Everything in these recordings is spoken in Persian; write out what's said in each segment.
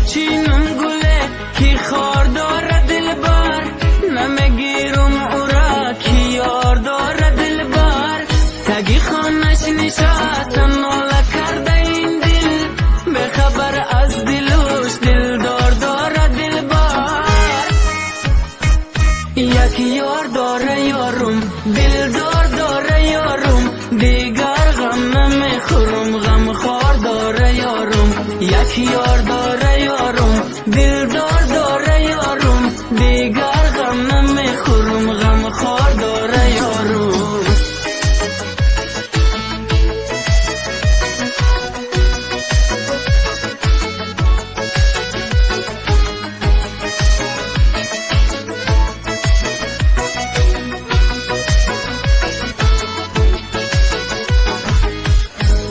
بچینم گله کی خار داره دلبر، نمیگیرم او را کی یار داره دلبر. تگی خانش نشستم ناله کرده این دل، به خبر از دلوش دلدار داره دلبر. یک یار داره یارم دلدار داره یارم، دیگر غم نمیخورم غم خار داره یارم. یک یار داره یارم دلدار داره یارم، دیگر غم نمیخورم غم خار داره یارم.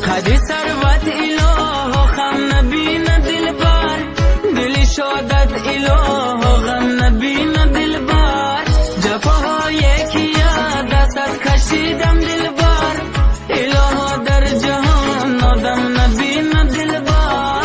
قدی ثروت اله غم نبینه دلبر، دلی شادت اله غم نبینه دلبر. جفاهای که دستت کشیدم دلبر، اله در جهان آدم نبینه دلبر.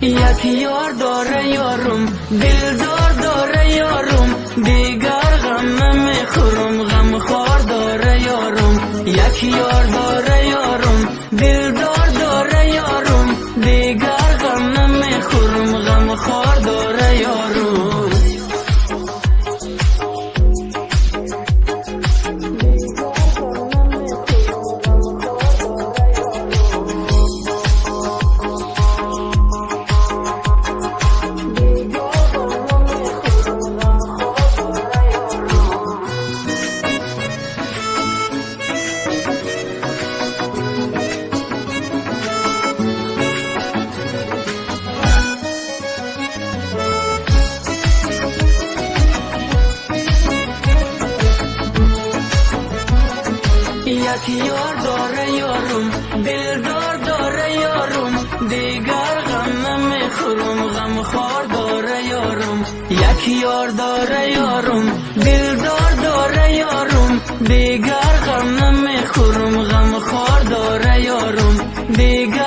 یک یار داره یارم دلدار داره یارم، دیگر غم نمیخورم غم خار داره یارم. یک یار داره یارم دلدار داره یارم، دیگر غم نمیخورم غم خار داره یارم. یک یار داره یارم دلدار داره یارم، دیگر غم نمیخورم غم خار داره یارم. یک یار داره یارم دلدار داره یارم، دیگر غم نمیخورم غم خار داره یارم. دیگر